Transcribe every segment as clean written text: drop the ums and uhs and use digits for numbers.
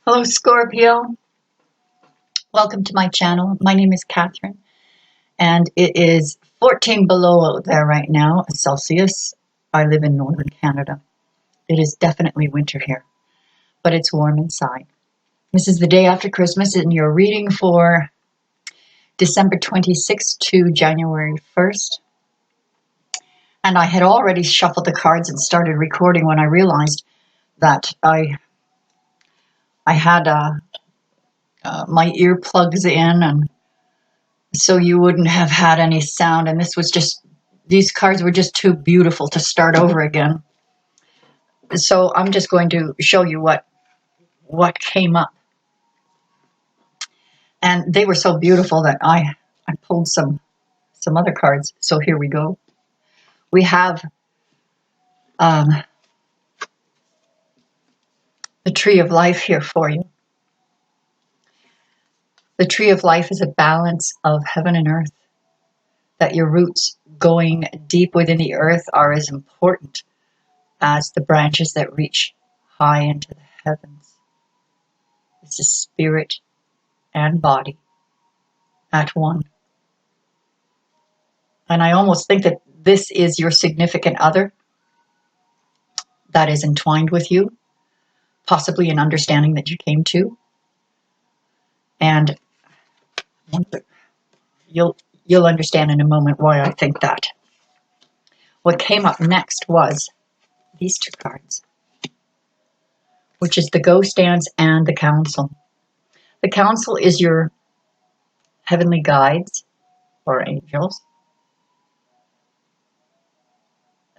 Hello, Scorpio. Welcome to my channel. My name is Catherine, and it is 14 below out there right now, Celsius. I live in northern Canada. It is definitely winter here, but it's warm inside. This is the day after Christmas, and you're reading for December 26th to January 1st. And I had already shuffled the cards and started recording when I realized that I had my earplugs in, and so you wouldn't have had any sound, and these cards were just too beautiful to start over again. So I'm just going to show you what came up. And they were so beautiful that I pulled some other cards. So here we go. We have the Tree of Life here for you. The Tree of Life is a balance of heaven and earth, that your roots going deep within the earth are as important as the branches that reach high into the heavens. This is spirit and body at one. And I almost think that this is your significant other that is entwined with you, possibly an understanding that you came to. And you'll understand in a moment why I think that. What came up next was these two cards, which is the Ghost Dance and the Council. The Council is your heavenly guides or angels.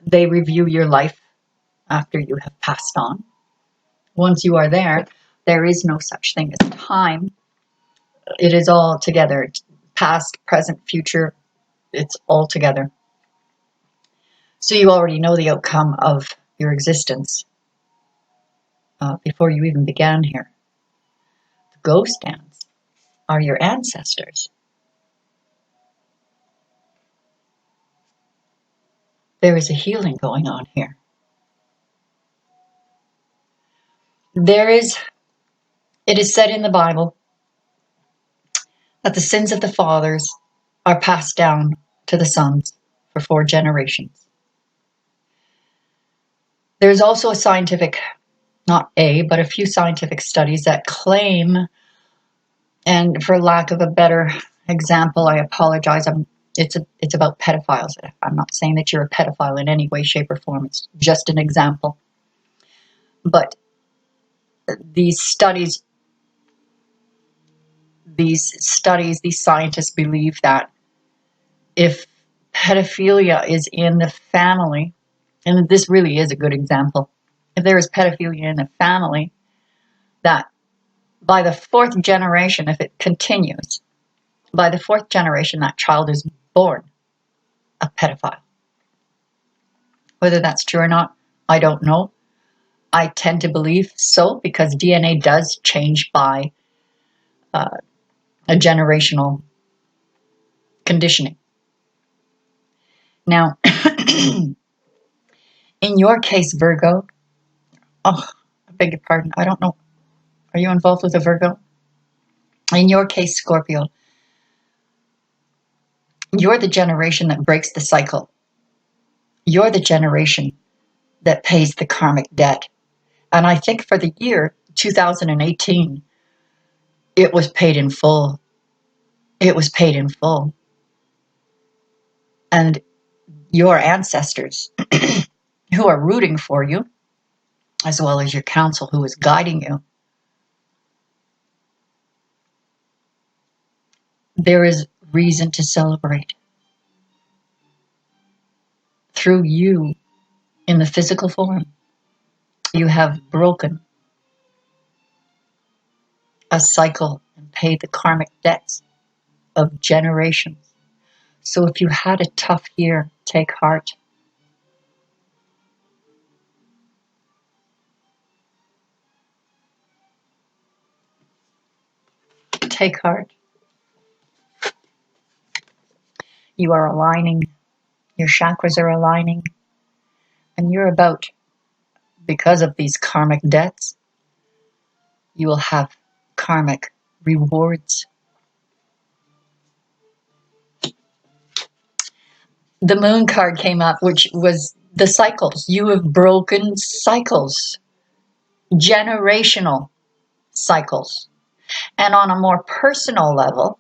They review your life after you have passed on. Once you are there, there is no such thing as time. It is all together. Past, present, future, it's all together. So you already know the outcome of your existence before you even began here. The Ghost Dance are your ancestors. There is a healing going on here. It is said in the Bible that the sins of the fathers are passed down to the sons for 4 generations. There's also a scientific, not a, but a few scientific studies that claim, and for lack of a better example, I apologize, it's about pedophiles. I'm not saying that you're a pedophile in any way, shape, or form. It's just an example. But these scientists believe that if pedophilia is in the family, and this really is a good example, if there is pedophilia in the family, that by the 4th generation, if it continues, by the 4th generation, that child is born a pedophile. Whether that's true or not, I don't know. I tend to believe so, because DNA does change by a generational conditioning. Now, in your case, Virgo, I beg your pardon, I don't know. Are you involved with a Virgo? In your case, Scorpio, you're the generation that breaks the cycle. You're the generation that pays the karmic debt. And I think for the year 2018, it was paid in full. It was paid in full. And your ancestors who are rooting for you, as well as your council who is guiding you, there is reason to celebrate. Through you, in the physical form, you have broken a cycle and paid the karmic debts of generations. So if you had a tough year, take heart. Take heart. You are aligning. Your chakras are aligning. And you're about, because of these karmic debts, You will have karmic rewards. The moon card came up, which was the cycles. You have broken cycles, generational cycles. And on a more personal level,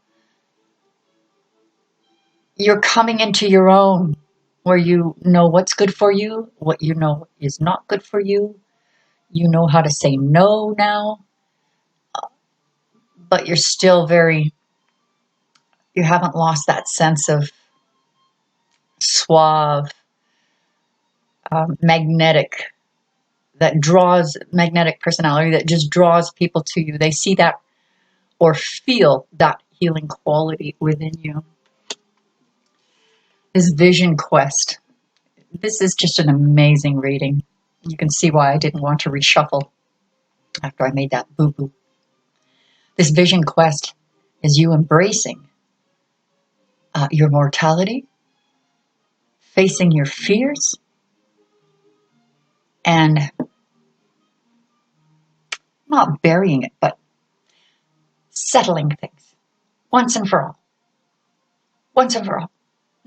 you're coming into your own, where you know what's good for you, what you know is not good for you. You know how to say no now, but you're still you haven't lost that sense of suave, magnetic personality that just draws people to you. They see that or feel that healing quality within you. This vision quest. This is just an amazing reading. You can see why I didn't want to reshuffle after I made that boo-boo. This vision quest is you embracing your mortality, facing your fears, and not burying it, but settling things once and for all. Once and for all.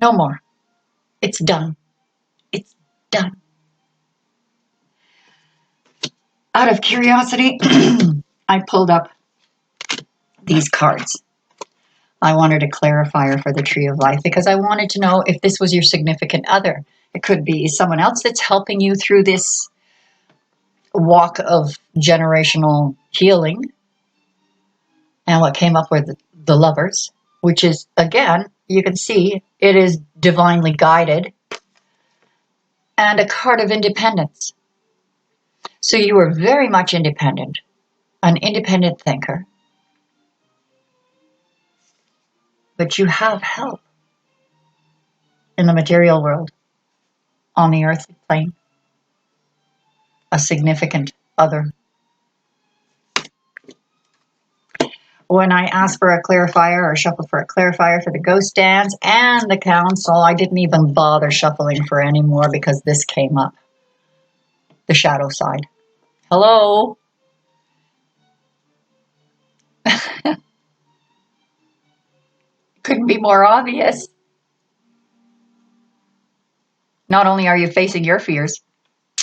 No more. It's done. It's done. Out of curiosity, I pulled up these cards. I wanted a clarifier for the Tree of Life because I wanted to know if this was your significant other. It could be someone else that's helping you through this walk of generational healing. And what came up with the Lovers, which is, again, you can see it is divinely guided, and a card of independence. So you are very much independent, an independent thinker, but you have help in the material world, on the earthly plane, a significant other. When I asked for a clarifier or shuffled for a clarifier for the ghost dance and the council, I didn't even bother shuffling for any more because this came up. The shadow side. Hello? Couldn't be more obvious. Not only are you facing your fears,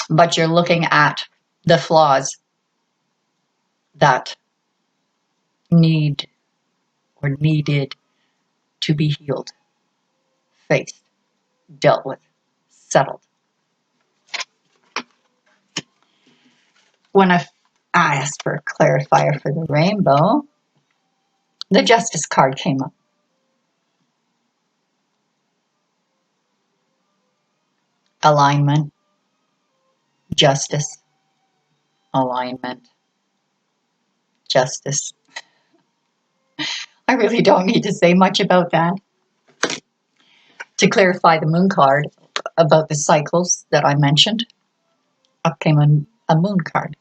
but you're looking at the flaws that needed to be healed, faced, dealt with, settled. When I asked for a clarifier for the rainbow, the Justice card came up. Alignment, justice, alignment, justice. I really don't need to say much about that. To clarify the moon card about the cycles that I mentioned, up came a moon card.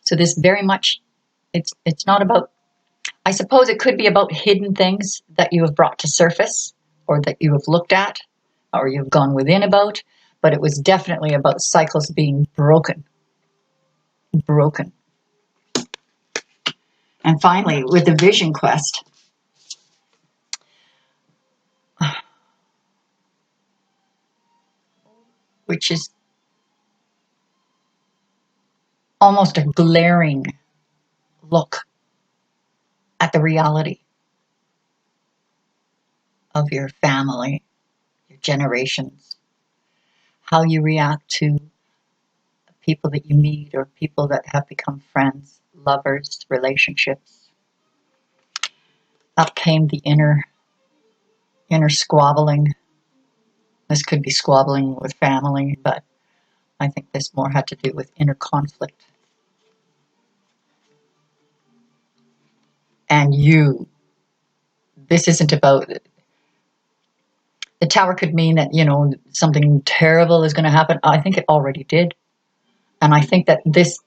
So this very much, it's not about, I suppose it could be about hidden things that you have brought to surface, or that you have looked at, or you've gone within about, but it was definitely about cycles being broken. Broken. And finally, with the vision quest, which is almost a glaring look at the reality of your family, your generations, how you react to people that you meet or people that have become friends, lovers, relationships. Up came the inner squabbling. This could be squabbling with family, but I think this more had to do with inner conflict. And this isn't about, the Tower could mean that, something terrible is going to happen. I think it already did. And I think that this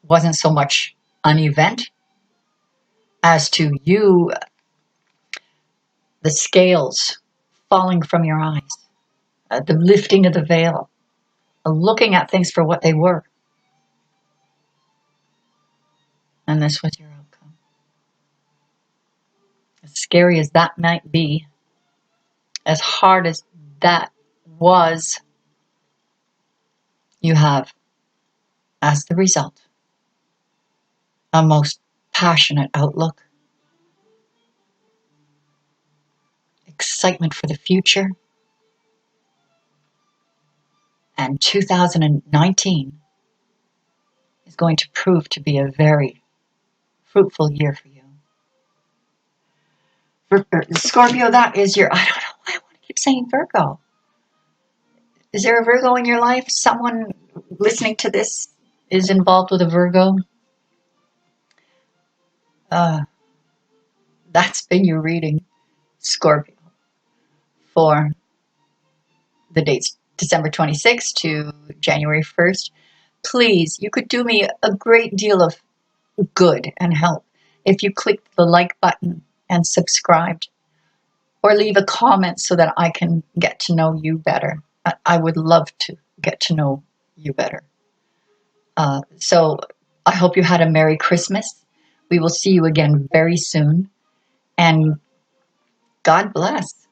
wasn't so much an event as to you, the scales falling from your eyes, the lifting of the veil, looking at things for what they were. and this was your outcome. As scary as that might be, as hard as that was, you have, as the result, a most passionate outlook, excitement for the future, and 2019 is going to prove to be a very fruitful year for you. Scorpio, that is your, I don't know why I want to keep saying Virgo. Is there a Virgo in your life? Someone listening to this is involved with a Virgo? That's been your reading, Scorpio, for the dates December 26th to January 1st. Please, you could do me a great deal of good and help if you clicked the like button and subscribed, or leave a comment so that I can get to know you better. I would love to get to know you better. So I hope you had a Merry Christmas. We will see you again very soon. And God bless.